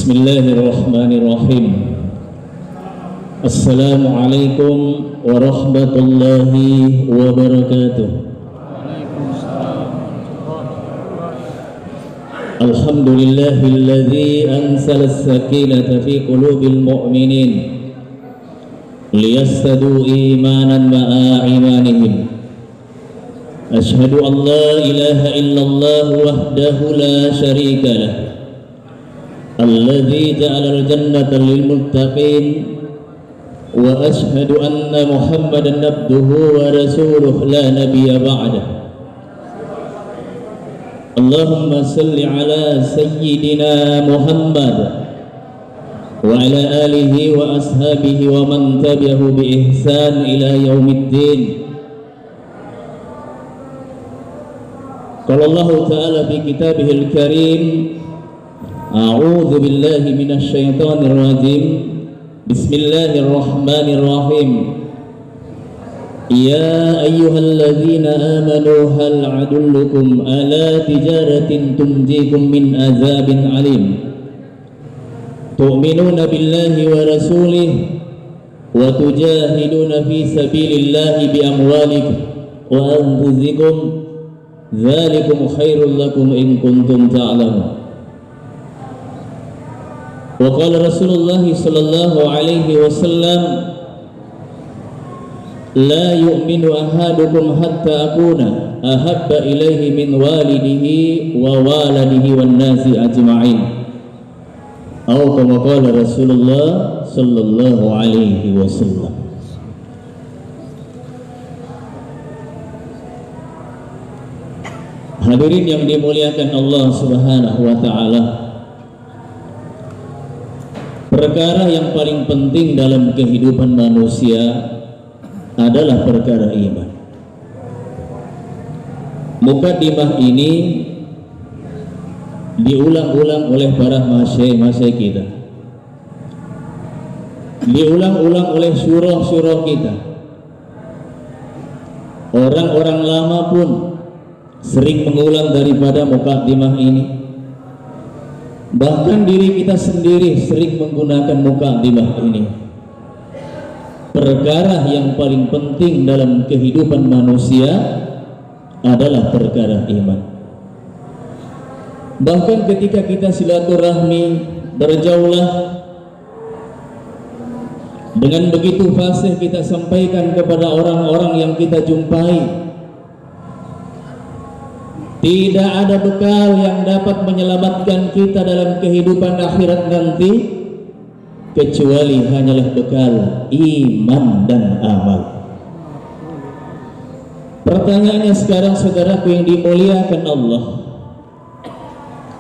Bismillahirrahmanirrahim. Assalamualaikum warahmatullahi wabarakatuh. Alhamdulillahilladzi anzala as-sakinata fi qulubil mu'minin liyastadu imanan ma'a imanihim. Ashhadu an la ilaha illallah wahdahu la syarika lah, alladzi ja'ala al-jannata lil muttaqin, wa ashhadu anna Muhammadan abduhu wa rasuluhu la nabiyya ba'dah. Allahumma salli ala sayyidina Muhammad wa ala alihi wa ashabihi wa man tabi'ahu bi ihsan ila yaumiddin. Qala Allah ta'ala fi kitabihil karim, a'udzu billahi minasy syaithanir rajim. Bismillahirrahmanirrahim. Ya ayyuhalladzina amanu hal adullukum ala tijaratin tunjikum min azabin alim. Tu'minuna billahi wa rasulih wa tujahiduna fi sabilillahi bi amwalikum wa anfusikum. Dzalikum khairul lakum in kuntum ta'lamun. Wa qala Rasulullah sallallahu alaihi wasallam, la yu'minu ahadukum hatta akuna ahabba ilaihi min walidihi wa waladihi wan nasi ajma'in. Atau kama qala Rasulullah sallallahu alaihi wasallam. Hadirin yang dimuliakan Allah Subhanahu wa taala, perkara yang paling penting dalam kehidupan manusia adalah perkara iman. Mukaddimah ini diulang-ulang oleh para masyayikh kita, diulang-ulang oleh surah-surah kita. Orang-orang lama pun sering mengulang daripada mukaddimah ini. Bahkan diri kita sendiri sering menggunakan mukaddimah ini. Perkara yang paling penting dalam kehidupan manusia adalah perkara iman. Bahkan ketika kita silaturahmi berjaulah, dengan begitu fasih kita sampaikan kepada orang-orang yang kita jumpai, tidak ada bekal yang dapat menyelamatkan kita dalam kehidupan akhirat nanti kecuali hanyalah bekal iman dan amal. Pertanyaannya sekarang, saudaraku yang dimuliakan Allah,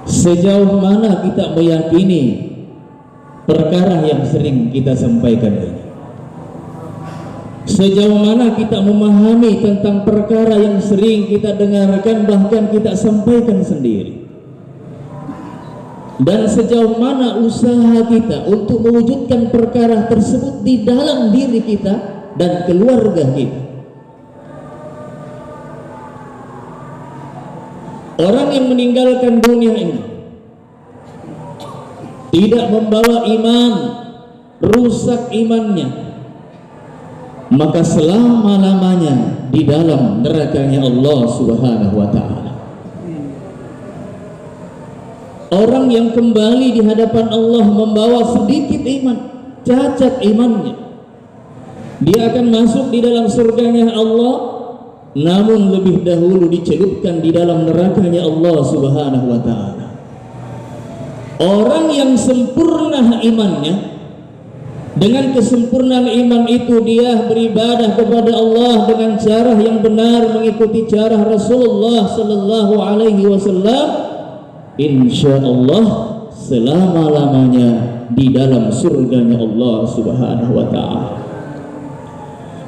sejauh mana kita meyakini perkara yang sering kita sampaikan ini? Sejauh mana kita memahami tentang perkara yang sering kita dengarkan, bahkan kita sampaikan sendiri? Dan sejauh mana usaha kita untuk mewujudkan perkara tersebut di dalam diri kita dan keluarga kita? Orang yang meninggalkan dunia ini tidak membawa iman, rusak imannya, maka selama-lamanya di dalam nerakanya Allah Subhanahu wa ta'ala. Orang yang kembali di hadapan Allah membawa sedikit iman, cacat imannya, dia akan masuk di dalam surganya Allah, namun lebih dahulu dicelupkan di dalam nerakanya Allah Subhanahu wa ta'ala. Orang yang sempurna imannya, dengan kesempurnaan iman itu dia beribadah kepada Allah dengan cara yang benar, mengikuti cara Rasulullah sallallahu alaihi wasallam, insyaallah selama-lamanya di dalam surganya Allah Subhanahu wa ta'ala.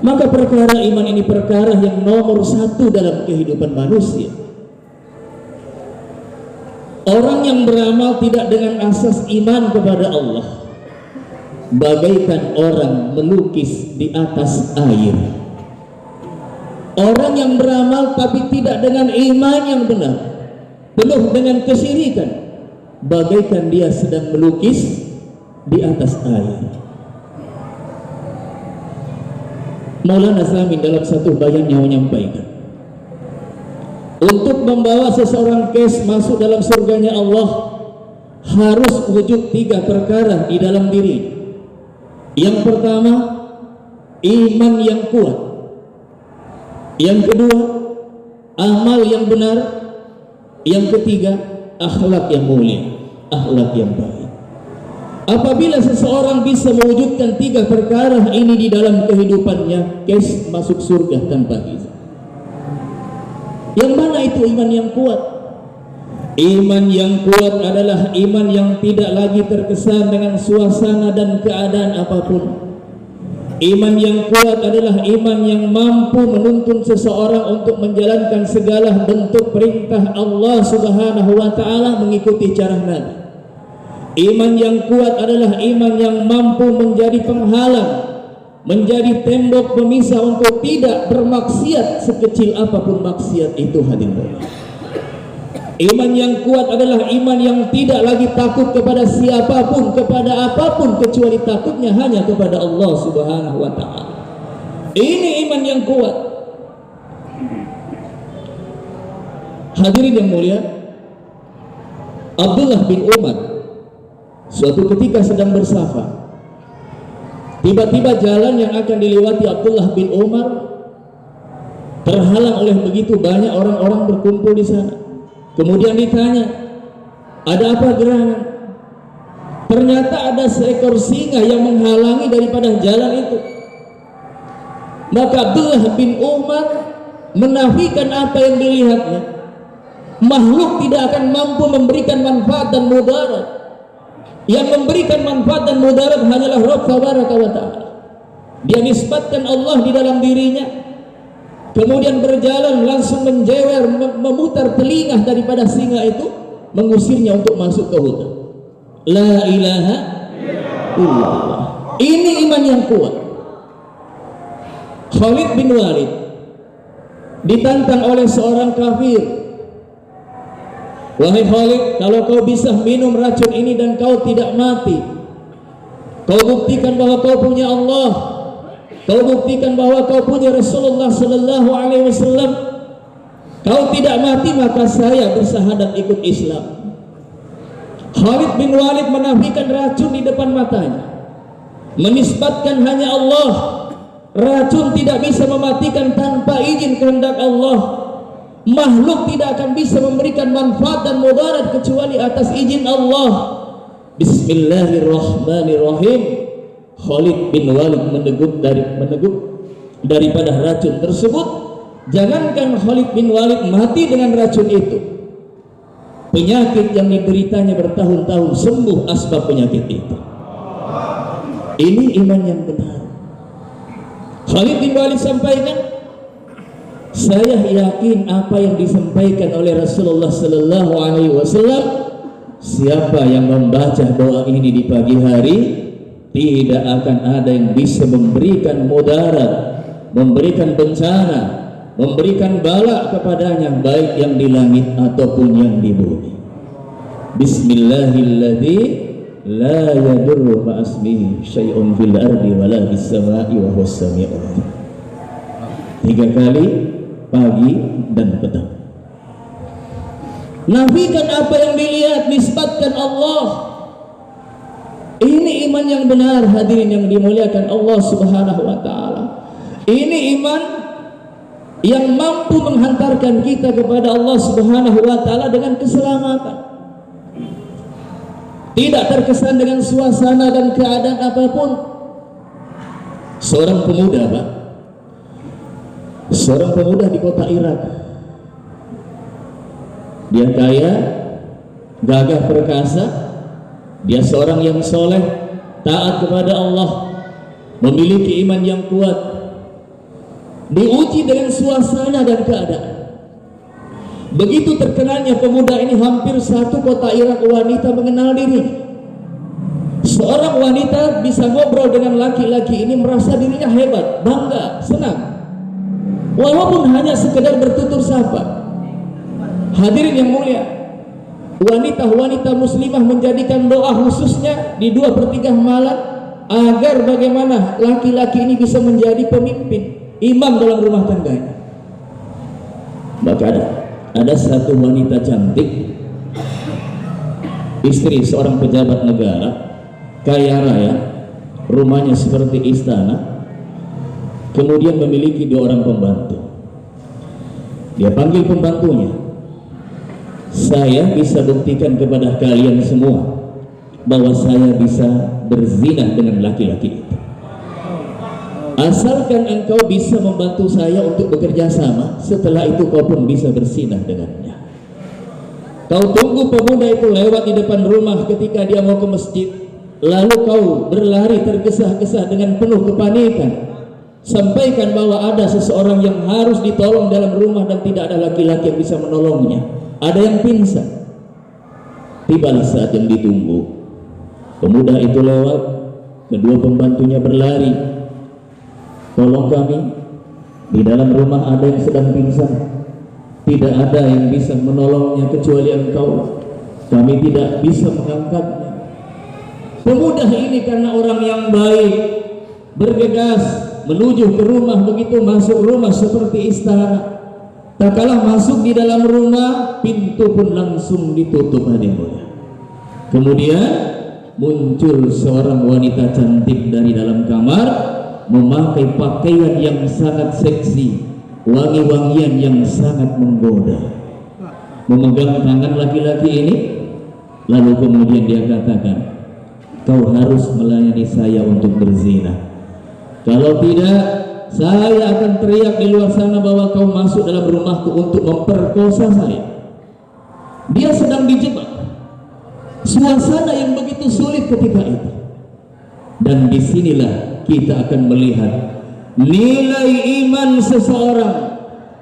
Maka perkara iman ini perkara yang nomor satu dalam kehidupan manusia. Orang yang beramal tidak dengan asas iman kepada Allah bagaikan orang melukis di atas air. Orang yang beramal tapi tidak dengan iman yang benar, penuh dengan kesyirikan, bagaikan dia sedang melukis di atas air. Maulana Samin dalam satu bayannya menyampaikan, untuk membawa seseorang masuk dalam surganya Allah harus wujud 3 perkara di dalam diri. Yang pertama, iman yang kuat. Yang kedua, amal yang benar. Yang ketiga, akhlak yang mulia, akhlak yang baik. Apabila seseorang bisa mewujudkan 3 perkara ini di dalam kehidupannya, masuk surga tanpa hisab. Yang mana itu iman yang kuat? Iman yang kuat adalah iman yang tidak lagi terkesan dengan suasana dan keadaan apapun. Iman yang kuat adalah iman yang mampu menuntun seseorang untuk menjalankan segala bentuk perintah Allah Subhanahu wa ta'ala mengikuti cara Nabi. Iman yang kuat adalah iman yang mampu menjadi penghalang, menjadi tembok pemisah untuk tidak bermaksiat sekecil apapun maksiat itu. Hadirin, iman yang kuat adalah iman yang tidak lagi takut kepada siapapun, kepada apapun, kecuali takutnya hanya kepada Allah Subhanahu wa ta'ala. Ini iman yang kuat. Hadirin yang mulia, Abdullah bin Umar suatu ketika sedang bersafar, tiba-tiba jalan yang akan dilewati Abdullah bin Umar terhalang oleh begitu banyak orang-orang berkumpul di sana. Kemudian ditanya, ada apa gerangan? Ternyata ada seekor singa yang menghalangi daripada jalan itu. Maka Abdullah bin Umar menafikan apa yang dilihatnya. Makhluk tidak akan mampu memberikan manfaat dan mudarat. Yang memberikan manfaat dan mudarat hanyalah Rabb tabaraka wa ta'ala. Dia nisbatkan Allah di dalam dirinya. Kemudian berjalan langsung menjewer, memutar telinga daripada singa itu, mengusirnya untuk masuk ke hutan. La ilaha illallah. Ini iman yang kuat. Khalid bin Walid ditantang oleh seorang kafir. Wahai Khalid, kalau kau bisa minum racun ini dan kau tidak mati, kau buktikan bahwa kau punya Allah, kau buktikan bahwa kau punya Rasulullah sallallahu alaihi wasallam, kau tidak mati, maka saya bersahadat ikut Islam. Khalid bin Walid menafikan racun di depan matanya, menisbatkan hanya Allah. Racun tidak bisa mematikan tanpa izin kehendak Allah. Makhluk tidak akan bisa memberikan manfaat dan mudarat kecuali atas izin Allah. Bismillahirrahmanirrahim. Khalid bin Walid meneguk daripada racun tersebut. Jangankan Khalid bin Walid mati dengan racun itu, penyakit yang dideritanya bertahun-tahun sembuh asbab penyakit itu. Ini iman yang benar. Khalid bin Walid sampaikan, saya yakin apa yang disampaikan oleh Rasulullah sallallahu alaihi wasallam, siapa yang membaca doa ini di pagi hari, tidak akan ada yang bisa memberikan mudarat, memberikan bencana, memberikan bala kepadanya, baik yang di langit ataupun yang di bumi. Bismillahilladzi la yadurru ma'asmihi syai'un fil ardi wala fis sama'i wa huwas sami'ul 'alim. 3 kali pagi dan petang. Nafikan apa yang dilihat, nisbatkan Allah. Ini iman yang benar, hadirin yang dimuliakan Allah Subhanahu wa ta'ala. Ini iman yang mampu menghantarkan kita kepada Allah Subhanahu wa ta'ala dengan keselamatan. Tidak terkesan dengan suasana dan keadaan apapun. Seorang pemuda, Pak, seorang pemuda di kota Irak. Dia kaya, gagah perkasa, dia seorang yang soleh, taat kepada Allah, memiliki iman yang kuat. Diuji dengan suasana dan keadaan. Begitu terkenalnya pemuda ini, hampir satu kota Irak wanita mengenal diri. Seorang wanita bisa ngobrol dengan laki-laki ini, merasa dirinya hebat, bangga, senang, walaupun hanya sekedar bertutur sapa. Hadirin yang mulia, wanita-wanita muslimah menjadikan doa khususnya di 2/3 malam agar bagaimana laki-laki ini bisa menjadi pemimpin, imam dalam rumah tangganya. Maka ada satu wanita cantik, istri seorang pejabat negara, kaya raya, rumahnya seperti istana, kemudian memiliki 2 orang pembantu. Dia panggil pembantunya, saya bisa buktikan kepada kalian semua bahwa saya bisa berzina dengan laki-laki itu. Asalkan engkau bisa membantu saya untuk bekerja sama, setelah itu kau pun bisa berzinah dengannya. Kau tunggu pemuda itu lewat di depan rumah ketika dia mau ke masjid, lalu kau berlari tergesa-gesa dengan penuh kepanikan. Sampaikan bahwa ada seseorang yang harus ditolong dalam rumah dan tidak ada laki-laki yang bisa menolongnya. Ada yang pingsan. Tibalah saat yang ditunggu. Pemuda itu lewat, kedua pembantunya berlari. Tolong kami, di dalam rumah ada yang sedang pingsan. Tidak ada yang bisa menolongnya kecuali engkau. Kami tidak bisa mengangkatnya. Pemuda ini karena orang yang baik, bergegas menuju ke rumah. Begitu masuk rumah seperti istana, tak kalah masuk di dalam rumah, pintu pun langsung ditutup hadirin. Kemudian muncul seorang wanita cantik dari dalam kamar, memakai pakaian yang sangat seksi, wangi-wangian yang sangat menggoda, memegang tangan laki-laki ini, lalu kemudian dia katakan, kau harus melayani saya untuk berzina. Kalau tidak, saya akan teriak di luar sana bahwa kau masuk dalam rumahku untuk memperkosa saya. Dia sedang dijebak. Suasana yang begitu sulit ketika itu. Dan disinilah kita akan melihat nilai iman seseorang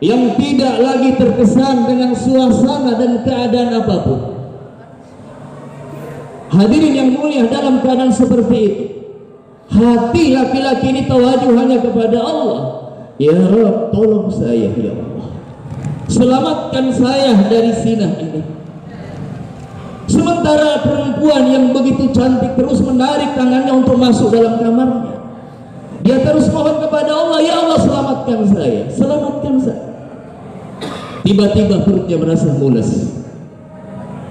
yang tidak lagi terkesan dengan suasana dan keadaan apapun. Hadirin yang mulia, dalam keadaan seperti itu, hati laki-laki ini tawajuh hanya kepada Allah. Ya Rabb, tolong saya ya Allah, selamatkan saya dari zina ini. Sementara perempuan yang begitu cantik terus menarik tangannya untuk masuk dalam kamarnya. Dia terus mohon kepada Allah, ya Allah selamatkan saya, selamatkan saya. Tiba-tiba perutnya merasa mules.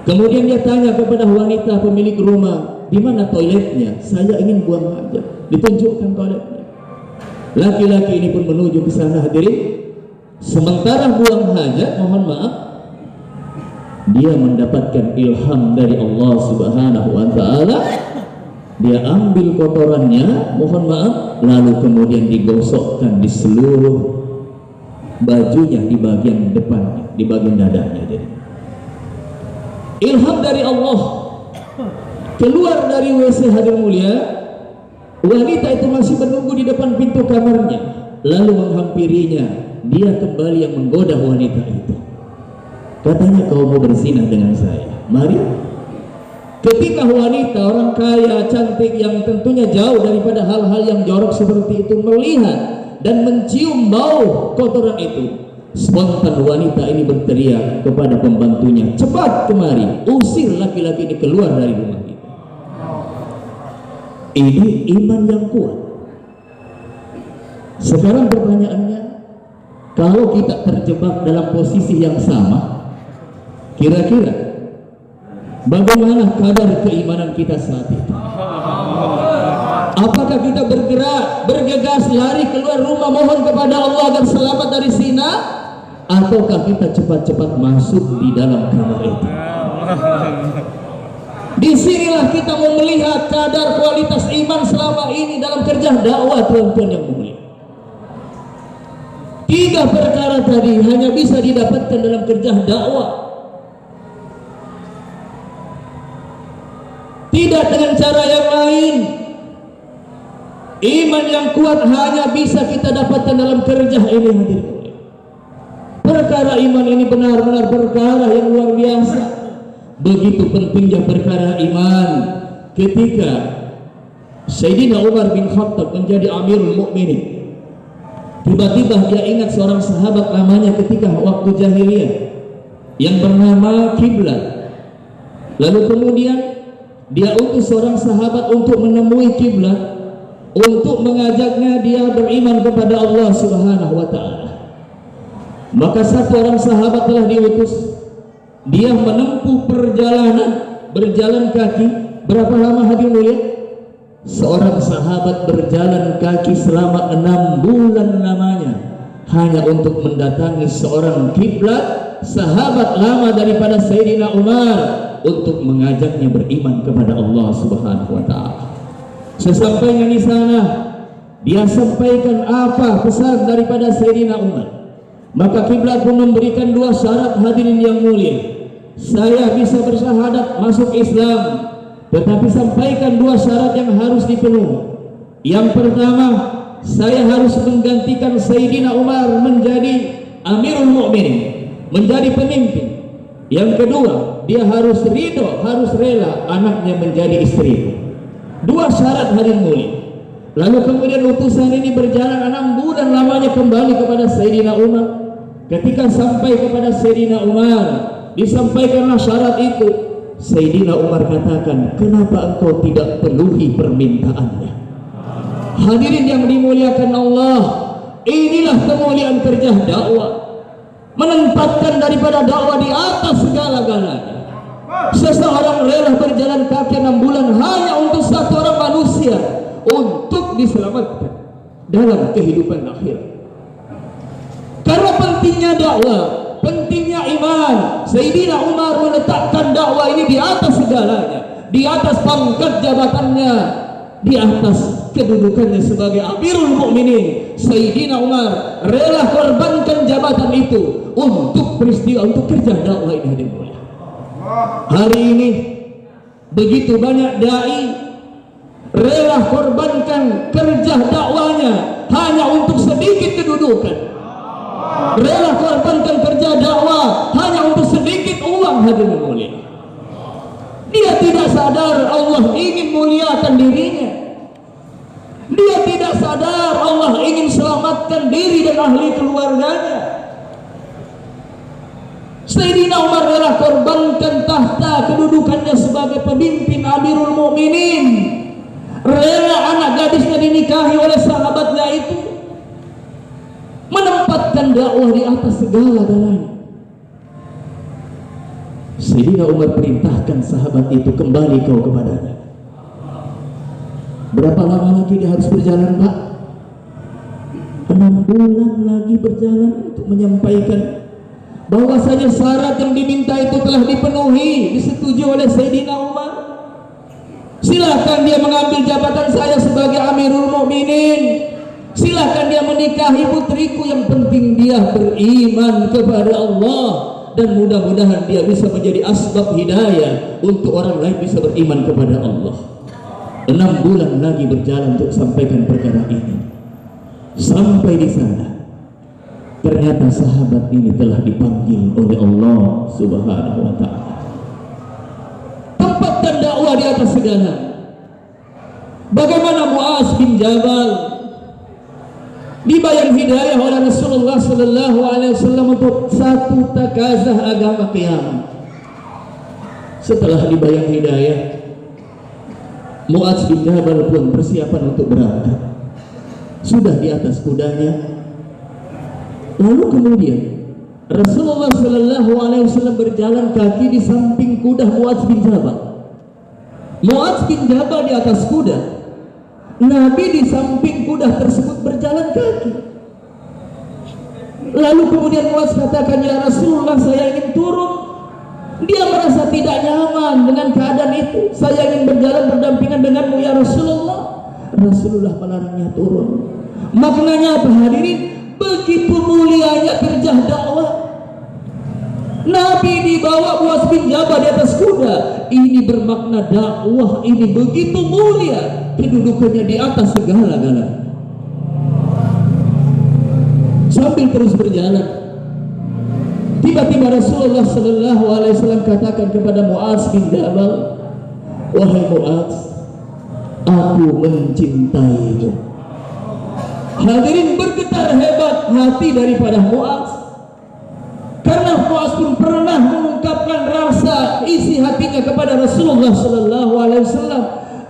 Kemudian dia tanya kepada wanita pemilik rumah, di mana toiletnya? Saya ingin buang hajat. Ditunjukkan toiletnya. Laki-laki ini pun menuju ke sana hadirin. Sementara buang hajat, mohon maaf, dia mendapatkan ilham dari Allah Subhanahu wa Ta'ala. Dia ambil kotorannya, mohon maaf, lalu kemudian digosokkan di seluruh bajunya, di bagian depannya, di bagian dadanya. Jadi ilham dari Allah. Keluar dari WC hadir mulia, wanita itu masih menunggu di depan pintu kamarnya, lalu menghampirinya. Dia kembali yang menggoda wanita itu. Katanya, kau mau berzinah dengan saya? Mari. Ketika wanita, orang kaya, cantik, yang tentunya jauh daripada hal-hal yang jorok seperti itu, melihat dan mencium bau kotoran itu, spontan wanita ini berteriak kepada pembantunya, cepat kemari, usir laki-laki ini keluar dari rumah kita. Ini iman yang kuat. Sekarang pertanyaannya, kalau kita terjebak dalam posisi yang sama, kira-kira bagaimana kadar keimanan kita saat itu? Apakah kita bergerak, bergegas, lari keluar rumah mohon kepada Allah agar selamat dari zina, ataukah kita cepat-cepat masuk di dalam kamar itu? Disinilah kita mau melihat kadar kualitas iman selama ini dalam kerja dakwah, tuan-tuan yang mulia. 3 perkara tadi hanya bisa didapatkan dalam kerja dakwah, tidak dengan cara yang lain. Iman yang kuat hanya bisa kita dapatkan dalam kerja ini hadirin. Perkara iman ini benar-benar perkara yang luar biasa. Begitu pentingnya perkara iman ketika Sayyidina Umar bin Khattab menjadi Amirul Mukminin. Tiba-tiba dia ingat seorang sahabat namanya ketika waktu jahiliyah yang bernama Kiblat. Lalu kemudian dia utus seorang sahabat untuk menemui kiblat, untuk mengajaknya dia beriman kepada Allah Subhanahu wa taala. Maka satu orang sahabat telah diutus. Dia menempuh perjalanan, berjalan kaki. Berapa lama hadir mulia? Seorang sahabat berjalan kaki selama 6 bulan lamanya, hanya untuk mendatangi seorang kiblat, sahabat lama daripada Sayyidina Umar, untuk mengajaknya beriman kepada Allah Subhanahu wa taala. Sesampainya di sana, dia sampaikan apa pesan daripada Sayyidina Umar. Maka kiblat pun memberikan 2 syarat hadirin yang mulia. Saya bisa bersyahadat masuk Islam, tetapi sampaikan 2 syarat yang harus dipenuhi. Yang pertama, saya harus menggantikan Sayyidina Umar menjadi Amirul Mukminin, menjadi pemimpin. Yang kedua, dia harus ridho, harus rela anaknya menjadi istri. 2 syarat hadirin mulia. Lalu kemudian utusan ini berjalan 6 bulan lamanya kembali kepada Sayyidina Umar. Ketika sampai kepada Sayyidina Umar, disampaikanlah syarat itu. Sayyidina Umar katakan, kenapa engkau tidak penuhi permintaannya? Hadirin yang dimuliakan Allah, inilah kemuliaan kerja dakwah, menempatkan daripada dakwah di atas segala-galanya. Seseorang rela berjalan kaki 6 bulan hanya untuk satu orang manusia, untuk diselamatkan dalam kehidupan akhirat. Karena pentingnya dakwah, pentingnya iman, Sayyidina Umar meletakkan dakwah ini di atas segalanya, di atas pangkat jabatannya, di atas kedudukannya sebagai Amirul Mukminin. Sayyidina Umar rela korbankan jabatan itu untuk peristiwa, untuk kerja dakwah ini hadirin mulia. Hari ini begitu banyak dai rela korbankan kerja dakwanya hanya untuk sedikit kedudukan, rela korbankan kerja dakwah hanya untuk sedikit uang hadirin mulia. Dia tidak sadar Allah ingin muliakan dirinya. Dia tidak sadar Allah ingin selamatkan diri dan ahli keluarganya. Sayyidina Umar rela korbankan tahta kedudukannya sebagai pemimpin Amirul Mukminin, rela anak gadisnya dinikahi oleh sahabatnya itu, menempatkan dakwah di atas segala-galanya. Sayyidina Umar perintahkan sahabat itu, kembali kau kepadanya. Berapa lama lagi dia harus berjalan, Pak? 6 bulan lagi berjalan untuk menyampaikan bahwasanya syarat yang diminta itu telah dipenuhi, disetujui oleh Sayyidina Umar. Silahkan dia mengambil jabatan saya sebagai Amirul Mukminin, silahkan dia menikahi putriku, yang penting dia beriman kepada Allah, dan mudah-mudahan dia bisa menjadi asbab hidayah untuk orang lain bisa beriman kepada Allah. 6 bulan lagi berjalan untuk sampaikan perkara ini. Sampai di sana, ternyata sahabat ini telah dipanggil oleh Allah Subhanahu wa taala. Tempatkan dakwah di atas segala. Bagaimana Muaz bin Jabal dibayang hidayah oleh Rasulullah sallallahu alaihi wasallam untuk satu takazah agama kiamat. Setelah dibayang hidayah, Muaz bin Jabal pun persiapan untuk berangkat. Sudah di atas kudanya. Lalu kemudian Rasulullah sallallahu alaihi wasallam berjalan kaki di samping kuda Muaz bin Jabal. Muaz bin Jabal di atas kuda, Nabi di samping kuda tersebut berjalan kaki. Lalu kemudian Muaz katakan, ya Rasulullah, saya ingin turun. Dia merasa tidak nyaman dengan keadaan itu. Saya ingin berjalan berdampingan denganmu ya Rasulullah. Rasulullah melarangnya turun. Maknanya apa hadirin? Begitu mulianya kerja dakwah. Nabi dibawa Muaz bin Jabal di atas kuda. Ini bermakna dakwah ini begitu mulia, kedudukannya di atas segala-galanya. Sambil terus berjalan, tiba-tiba Rasulullah sallallahu alaihi wasallam katakan kepada Muaz bin Jabal, wahai Muaz, aku mencintaimu. Hadirin, bergetar hebat hati daripada Muaz. Karena Muaz pun pernah mengungkapkan rasa isi hatinya kepada Rasulullah sallallahu alaihi wasallam.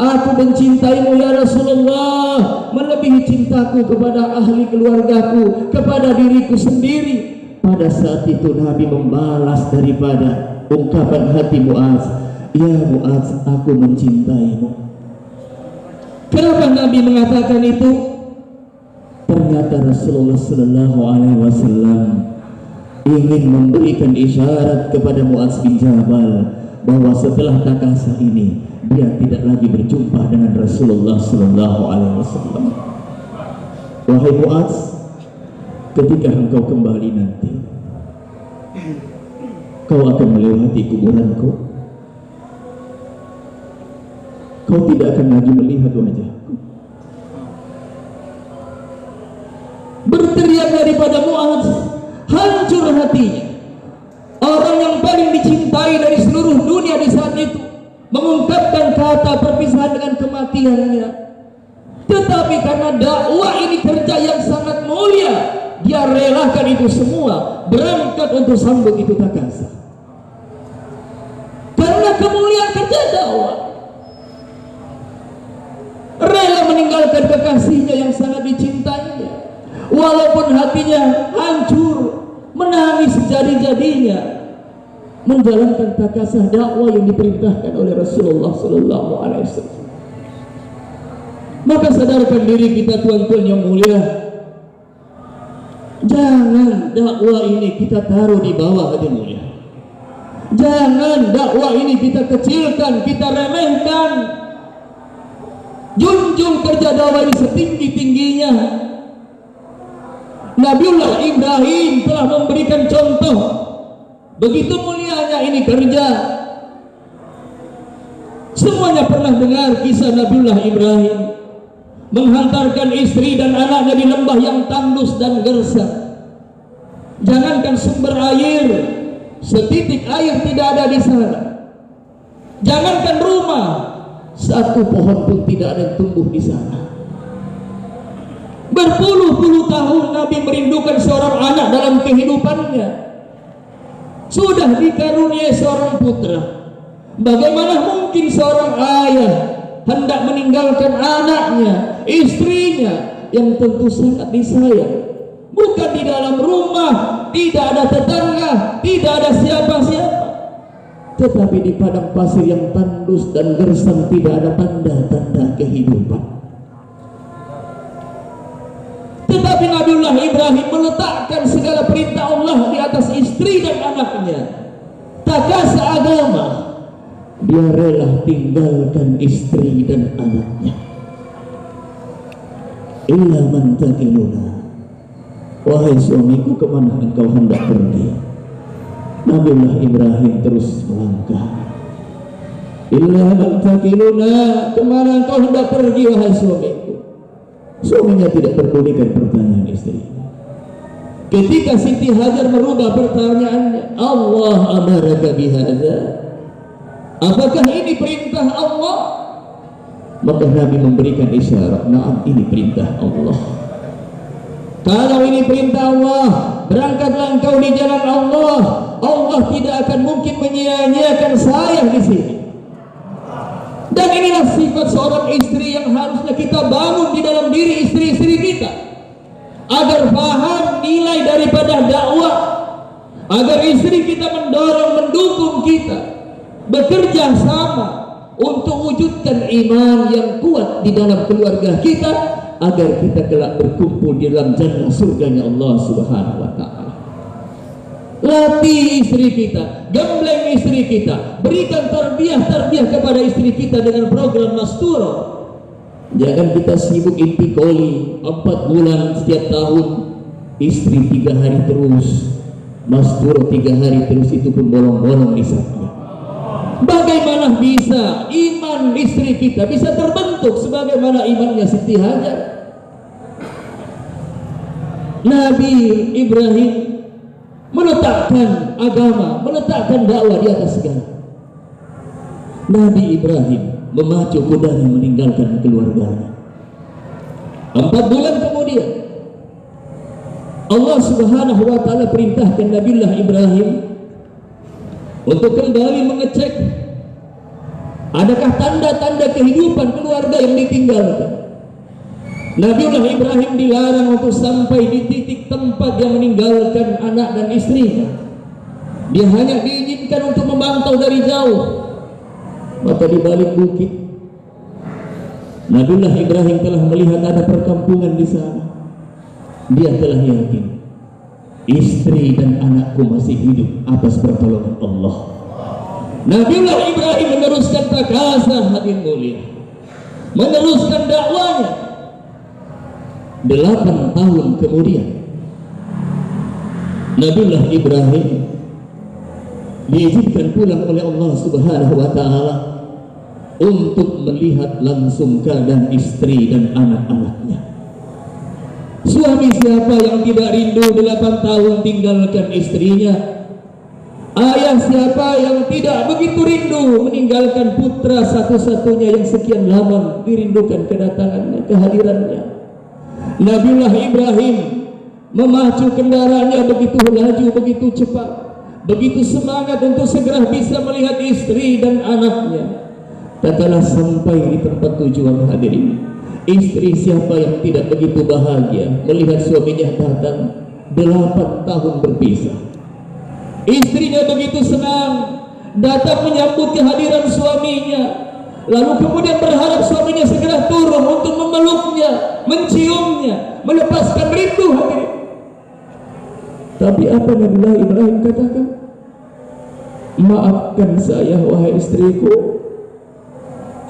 Aku mencintaimu ya Rasulullah melebihi cintaku kepada ahli keluargaku, kepada diriku sendiri. Pada saat itu Nabi membalas daripada ungkapan hati Muaz, ya Muaz, aku mencintaimu. Kenapa Nabi mengatakan itu? Ternyata Rasulullah sallallahu alaihi wasallam ingin memberikan isyarat kepada Muaz bin Jabal bahwa setelah takasa ini dia tidak lagi berjumpa dengan Rasulullah sallallahu alaihi wasallam. Wahai Muaz, ketika engkau kembali nanti, kau akan melewati kuburanku. Kau tidak akan lagi melihat wajahku. Berteriak daripada Muaz, hancur hatinya. Orang yang paling dicintai dari seluruh dunia di saat itu mengungkapkan kata perpisahan dengan kematiannya. Tetapi karena dakwah ini kerja yang sangat mulia, dia relakan itu semua, berangkat untuk sambut itu takasa. Karena kemuliaan kerja dakwah, rela meninggalkan kekasihnya yang sangat dicintainya, walaupun hatinya hancur, menangis sejadi-jadinya, menjalankan takasah dakwah yang diperintahkan oleh Rasulullah sallallahu alaihi wasallam. Maka sadarkan diri kita tuan-tuan yang mulia, jangan dakwah ini kita taruh di bawah hati mulia. Jangan dakwah ini kita kecilkan, kita remehkan. Junjung kerja dakwah ini setinggi-tingginya. Nabiullah Ibrahim telah memberikan contoh. Begitu mulianya ini kerja. Semuanya pernah dengar kisah Nabiullah Ibrahim menghantarkan istri dan anaknya di lembah yang tandus dan gersang. Jangankan sumber air, setitik air tidak ada di sana. Jangankan rumah, satu pohon pun tidak ada yang tumbuh di sana. Berpuluh-puluh tahun Nabi merindukan seorang anak dalam kehidupannya. Sudah dikaruniai seorang putra. Bagaimana mungkin seorang ayah hendak meninggalkan anaknya, istrinya yang tentu sangat disayang? Bukan di dalam rumah, tidak ada tetangga, tidak ada siapa-siapa, tetapi di padang pasir yang tandus dan gersang tidak ada tanda-tanda kehidupan. Tetapi Nabiullah Ibrahim meletakkan segala perintah Allah di atas istri dan anaknya. Takasa agama, dia rela tinggalkan istri dan anaknya. Illa man takiluna, wahai suamiku, kemana engkau hendak pergi? Nabiullah Ibrahim terus melangkah. Illa man takiluna, kemana engkau hendak pergi wahai suamiku? Suaminya tidak pedulikan pertanyaan istrinya. Ketika Siti Hajar merubah pertanyaannya, Allah amaraka bihadza, apakah ini perintah Allah? Maka Nabi memberikan isyarat, na'am, ini perintah Allah. Kalau ini perintah Allah, berangkatlah engkau di jalan Allah. Allah tidak akan mungkin menyia-nyiakan saya di sini. Dan inilah sifat seorang istri yang harusnya kita bangun di dalam diri istri-istri kita, agar paham nilai daripada dakwah, agar istri kita mendorong, mendukung kita bekerja sama untuk wujudkan iman yang kuat di dalam keluarga kita, agar kita kelak berkumpul di dalam jannah surganya Allah Subhanahu wa ta'ala. Latih istri kita, gembleng istri kita, berikan tarbiyah kepada istri kita dengan program Masturo. Jangan kita sibuk intikoli 4 bulan setiap tahun, istri 3 hari terus, Masturo 3 hari terus, itu pun bolong-bolong nisabnya. Bagaimana bisa iman istri kita bisa terbentuk sebagaimana imannya Siti Hajar? Nabi Ibrahim meletakkan agama, meletakkan dakwah di atas segala. Nabi Ibrahim memacu kudanya meninggalkan keluarganya. 4 bulan kemudian Allah Subhanahu wa taala perintahkan Nabiullah Ibrahim untuk kembali mengecek adakah tanda-tanda kehidupan keluarga yang ditinggalkan. Nabiullah Ibrahim dilarang untuk sampai di titik tempat yang meninggalkan anak dan istrinya. Dia hanya diizinkan untuk memantau dari jauh. Maka di balik bukit Nabiullah Ibrahim telah melihat ada perkampungan di sana. Dia telah yakin istri dan anakku masih hidup atas pertolongan Allah. Nabiullah Ibrahim meneruskan takazah hadirin mulia, meneruskan dakwanya. 8 tahun kemudian Nabiullah Ibrahim diizinkan pulang oleh Allah Subhanahu wa taala untuk melihat langsung keadaan istri dan anak-anaknya. Suami siapa yang tidak rindu 8 tahun tinggalkan istrinya? Ayah siapa yang tidak begitu rindu meninggalkan putra satu-satunya yang sekian lama dirindukan kedatangannya, kehadirannya? Nabiullah Ibrahim memacu kendaraannya begitu laju, begitu cepat, begitu semangat untuk segera bisa melihat istri dan anaknya. Tatkala sampai di tempat tujuan hadirin, istri siapa yang tidak begitu bahagia melihat suaminya datang 8 tahun berpisah. Istrinya begitu senang datang menyambut kehadiran suaminya, lalu kemudian berharap suaminya segera turun untuk memeluknya, menciumnya, melepaskan rindu hadirin. Tapi apa Nabiullah Ibrahim katakan? Maafkan saya wahai istriku,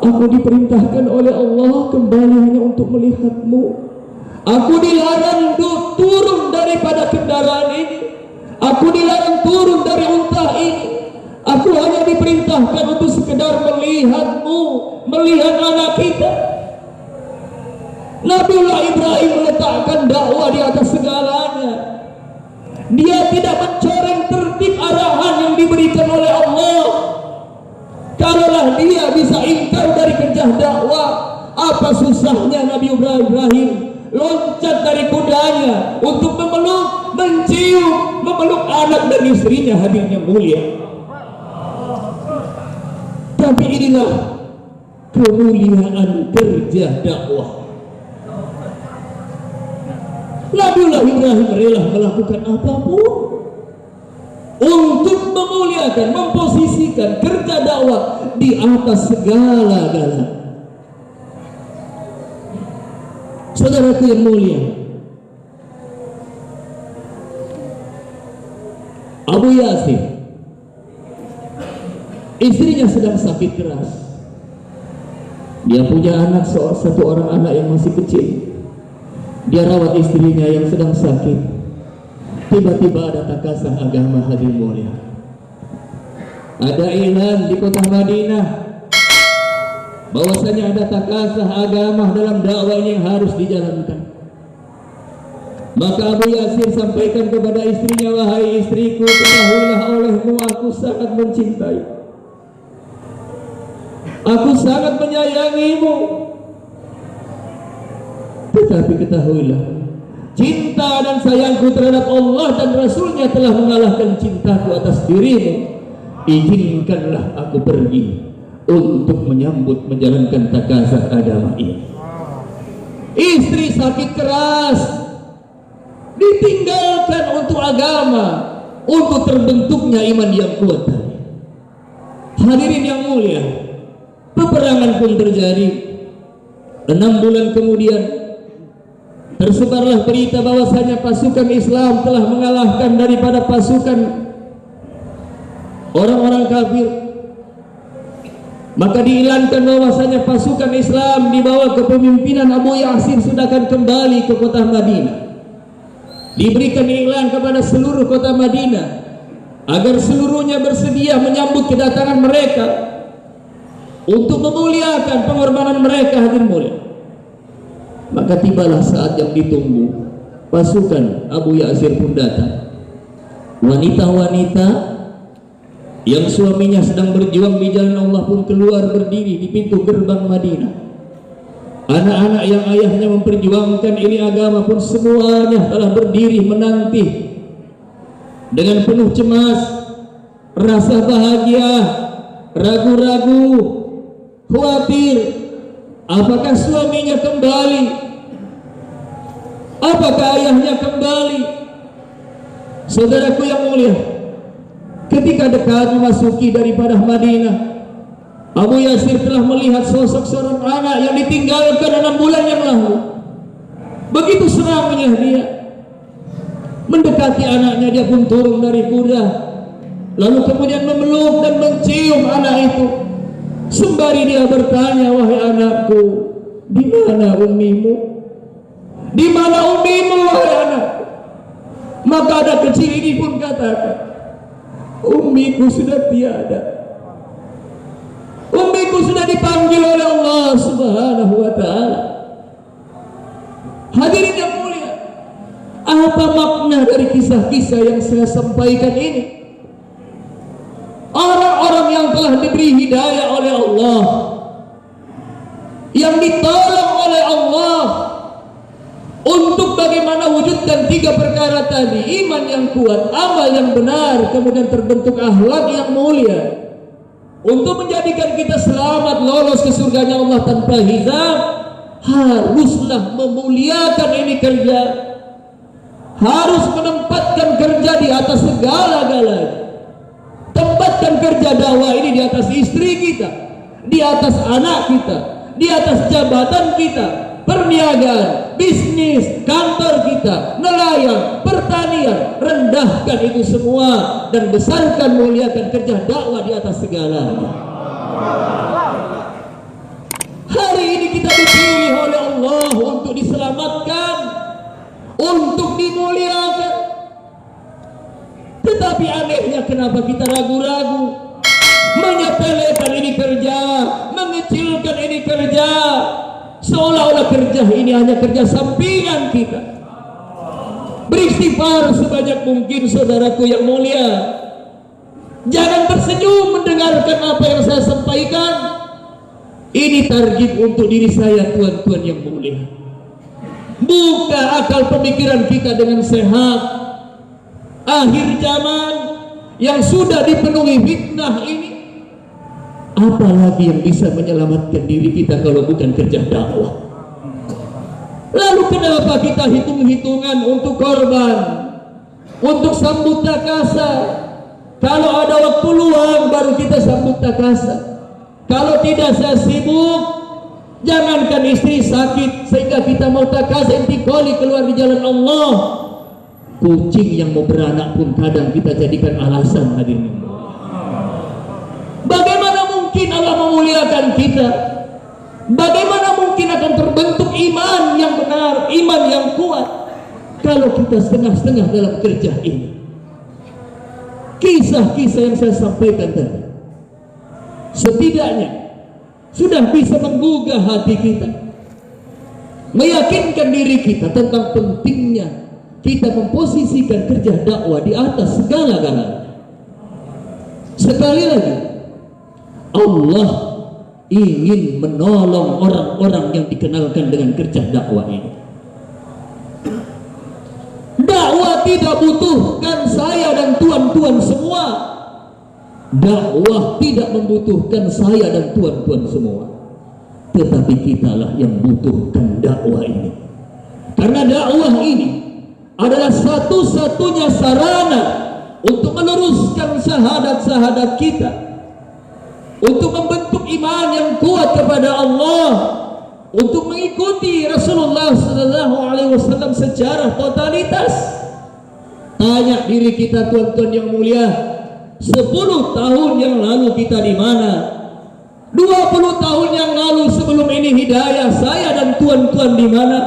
aku diperintahkan oleh Allah kembali hanya untuk melihatmu. Aku dilarang untuk turun daripada kendaraan ini. Aku dilarang turun dari unta ini. Aku hanya diperintahkan untuk sekedar melihatmu, melihat anak kita. Nabiullah Ibrahim meletakkan dakwah di atas segalanya. Dia tidak mencoreng tertib arahan yang diberikan oleh Allah. Kalaulah dia bisa ingkar dari kerja dakwah, apa susahnya Nabi Ibrahim loncat dari kudanya untuk memeluk, mencium, memeluk anak dan istrinya hadirin yang mulia. Tapi inilah kemuliaan kerja dakwah. Nabiullah Ibrahim rela melakukan apapun untuk memuliakan, memposisikan kerja dakwah di atas segala-galanya. Saudaraku yang mulia, Abu Yasir, istrinya sedang sakit keras. Dia punya anak, satu orang anak yang masih kecil. Dia rawat istrinya yang sedang sakit. Tiba-tiba ada takazah agama hadirin mulia. Ada iklan di kota Madinah bahwasanya ada takazah agama dalam dakwah yang harus dijalankan. Maka Abu Yasir sampaikan kepada istrinya, wahai istriku, ketahuilah olehmu aku sangat mencintai, aku sangat menyayangimu. Tetapi ketahuilah, cinta dan sayangku terhadap Allah dan Rasulnya telah mengalahkan cintaku atas dirimu. Izinkanlah aku pergi untuk menyambut menjalankan takazah agama ini. Istri sakit keras ditinggalkan untuk agama, untuk terbentuknya iman yang kuat. Hadirin yang mulia, peperangan pun terjadi. 6 bulan kemudian tersebarlah berita bahwasanya pasukan Islam telah mengalahkan daripada pasukan orang-orang kafir. Maka diiklankan bahwasanya pasukan Islam di bawah kepemimpinan Abu Yasir sudah akan kembali ke kota Madinah. Diberikan iklan kepada seluruh kota Madinah agar seluruhnya bersedia menyambut kedatangan mereka untuk memuliakan pengorbanan mereka hadirin mulia. Maka tibalah saat yang ditunggu. Pasukan Abu Yasir pun datang. Wanita-wanita yang suaminya sedang berjuang di jalan Allah pun keluar berdiri di pintu gerbang Madinah. Anak-anak yang ayahnya memperjuangkan ini agama pun semuanya telah berdiri menanti dengan penuh cemas, rasa bahagia, ragu-ragu, khawatir. Apakah suaminya kembali? Apakah ayahnya kembali? Saudaraku yang mulia, ketika dekat memasuki daripada Madinah, Abu Yasir telah melihat sosok seorang anak yang ditinggalkan 6 bulan yang lalu. Begitu senangnya dia mendekati anaknya, dia pun turun dari kuda, lalu kemudian memeluk dan mencium anak itu, sembari dia bertanya, wahai anakku, di mana ummimu? Di mana ummimu, wahai anakku? Maka anak kecil ini pun katakan, ummiku sudah tiada. Ummiku sudah dipanggil oleh Allah Subhanahu wa ta'ala. Hadirin yang mulia, apa makna dari kisah-kisah yang saya sampaikan ini? Orang-orang yang telah diberi hidayah oleh Allah, yang ditolong oleh Allah untuk bagaimana wujudkan 3 perkara tadi: iman yang kuat, amal yang benar, kemudian terbentuk akhlak yang mulia, untuk menjadikan kita selamat lolos ke surganya Allah tanpa hisab. Haruslah memuliakan ini kerja, harus menempatkan kerja di atas segala-galanya. Tempatkan kerja dakwah ini di atas istri kita, di atas anak kita, di atas jabatan kita, perniagaan, bisnis, kantor kita, nelayan, pertanian. Rendahkan itu semua dan besarkan, muliakan kerja dakwah di atas segalanya. Hari ini kita dipilih oleh Allah untuk diselamatkan, untuk dimuliakan. Tetapi anehnya, kenapa kita ragu-ragu, menyepelekan ini kerja, mengecilkan ini kerja, seolah-olah kerja ini hanya kerja sampingan kita. Beristighfar sebanyak mungkin, saudaraku yang mulia. Jangan tersenyum mendengarkan apa yang saya sampaikan. Ini target untuk diri saya, tuan-tuan yang mulia. Buka akal pemikiran kita dengan sehat. Akhir zaman yang sudah dipenuhi fitnah ini, apalagi yang bisa menyelamatkan diri kita kalau bukan kerja dakwah? Lalu kenapa kita hitung-hitungan untuk korban, untuk sambut takasa? Kalau ada waktu luang baru kita sambut takasa. Kalau tidak, saya sibuk. Jangankan istri sakit sehingga kita mau takasa intikoli keluar di jalan Allah, kucing yang mau beranak pun kadang kita jadikan alasan. Hadirin, bagaimana mungkin Allah memuliakan kita? Bagaimana mungkin akan terbentuk iman yang benar, iman yang kuat, kalau kita setengah-setengah dalam kerja ini? Kisah-kisah yang saya sampaikan tadi setidaknya sudah bisa menggugah hati kita, meyakinkan diri kita tentang pentingnya kita memposisikan kerja dakwah di atas segala-galanya. Sekali lagi, Allah ingin menolong orang-orang yang dikenalkan dengan kerja dakwah ini. Dakwah tidak butuhkan saya dan tuan-tuan semua. Dakwah tidak membutuhkan saya dan tuan-tuan semua. Tetapi kitalah yang butuhkan dakwah ini. Karena dakwah ini adalah satu-satunya sarana untuk meluruskan syahadat-syahadat kita, untuk membentuk iman yang kuat kepada Allah, untuk mengikuti Rasulullah SAW secara totalitas. Tanya diri kita, tuan-tuan yang mulia, 10 tahun yang lalu kita di mana? 20 tahun yang lalu sebelum ini hidayah, saya dan tuan-tuan di mana?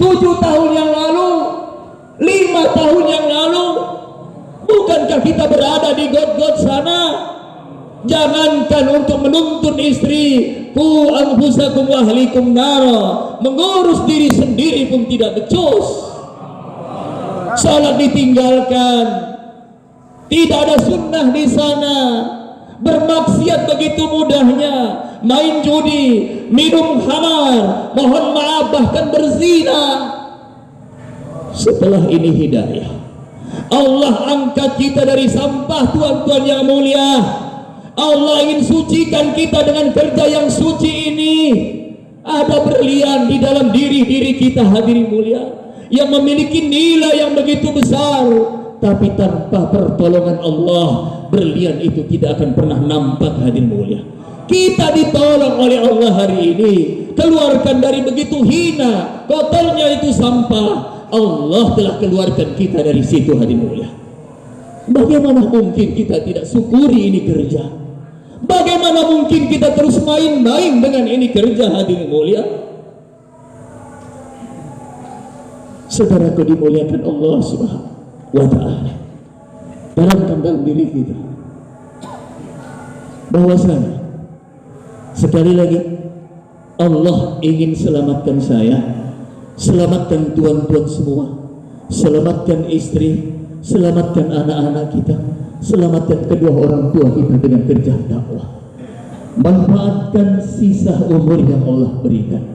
7 tahun yang lalu, 5 tahun yang lalu, bukankah kita berada di got-got sana? Jangankan untuk menuntun istri, ku anfusakum wa ahlikum nara, mengurus diri sendiri pun tidak becus. Salat ditinggalkan, tidak ada sunnah di sana, bermaksiat begitu mudahnya, main judi, minum khamar, mohon maaf bahkan berzina. Setelah ini hidayah, Allah angkat kita dari sampah, tuan-tuan yang mulia. Allah ingin sucikan kita dengan kerja yang suci ini. Ada berlian di dalam diri kita, hadirin mulia, yang memiliki nilai yang begitu besar, tapi tanpa pertolongan Allah, berlian itu tidak akan pernah nampak, hadirin mulia. Kita ditolong oleh Allah hari ini, keluarkan dari begitu hina, kotornya itu sampah. Allah telah keluarkan kita dari situ, hadirin mulia. Bagaimana mungkin kita tidak syukuri ini kerja? Bagaimana mungkin kita terus main-main dengan ini kerja, hadirin mulia? Saudaraku dimuliakan Allah Subhanahu wa ta'ala, tanamkan dalam diri kita bahwasanya sekali lagi Allah ingin selamatkan saya, selamatkan tuan-tuan semua, selamatkan istri, selamatkan anak-anak kita, selamatkan kedua orang tua kita dengan kerja dakwah. Manfaatkan sisa umur yang Allah berikan.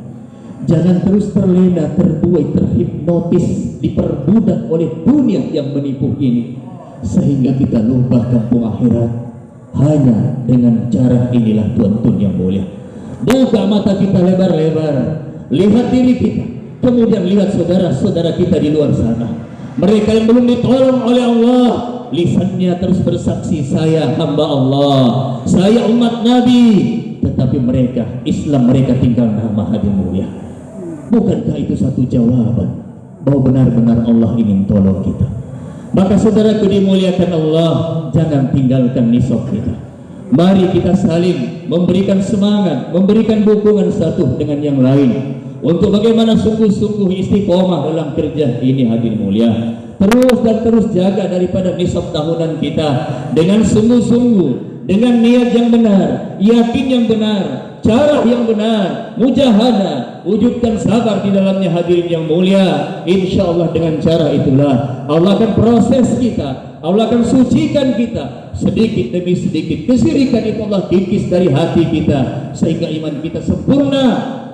Jangan terus terlena, terbuai, terhipnotis, diperbudak oleh dunia yang menipu ini, sehingga kita lupa kampung akhirat. Hanya dengan cara inilah tuan-tuan yang mulia. Buka mata kita lebar-lebar, lihat diri kita, kemudian lihat saudara-saudara kita di luar sana. Mereka yang belum ditolong oleh Allah, lisannya terus bersaksi, saya hamba Allah, saya umat Nabi, tetapi mereka, Islam mereka tinggal nama, hadirin mulia. Bukankah itu satu jawaban bahwa benar-benar Allah ingin tolong kita? Maka saudaraku dimuliakan Allah, jangan tinggalkan nisab kita. Mari kita saling memberikan semangat, memberikan dukungan satu dengan yang lain, untuk bagaimana sungguh-sungguh istiqomah dalam kerja ini, hadirin mulia. Terus dan terus jaga daripada nisab tahunan kita dengan sungguh-sungguh, dengan niat yang benar, yakin yang benar, cara yang benar, mujahadah, wujudkan sabar di dalamnya, hadirin yang mulia. Insya Allah dengan cara itulah Allah akan proses kita, Allah akan sucikan kita sedikit demi sedikit. Kesyirikan itu Allah kikis dari hati kita sehingga iman kita sempurna,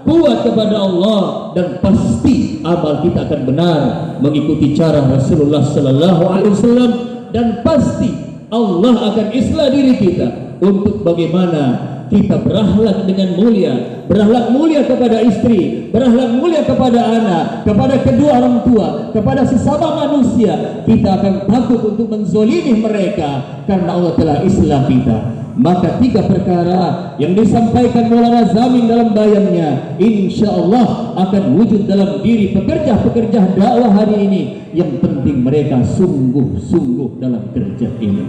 kuat kepada Allah, dan pasti amal kita akan benar mengikuti cara Rasulullah Sallallahu Alaihi Wasallam, dan pasti Allah akan islah diri kita untuk bagaimana kita berakhlak dengan mulia, berakhlak mulia kepada istri, berakhlak mulia kepada anak, kepada kedua orang tua, kepada sesama manusia. Kita akan takut untuk menzolimi mereka karena Allah telah islah kita. Maka 3 perkara yang disampaikan Maulana Zamin dalam bayannya, insya Allah akan wujud dalam diri pekerja-pekerja dakwah hari ini. Yang penting mereka sungguh-sungguh dalam kerja ini.